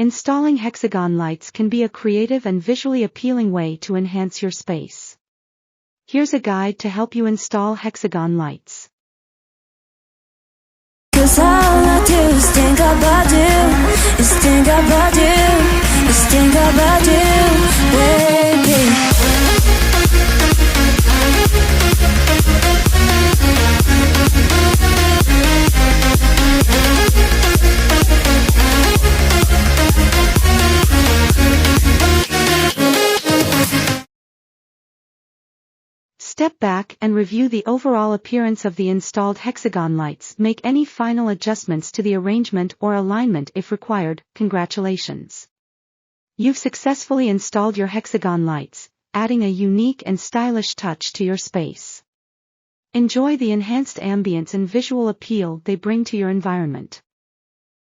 Installing hexagon lights can be a creative and visually appealing way to enhance your space. Here's a guide to help you install hexagon lights. 'Cause all I do is think about you, is think about you, is think about you, baby. Step back and review the overall appearance of the installed hexagon lights. Make any final adjustments to the arrangement or alignment if required. Congratulations! You've successfully installed your hexagon lights, adding a unique and stylish touch to your space. Enjoy the enhanced ambience and visual appeal they bring to your environment.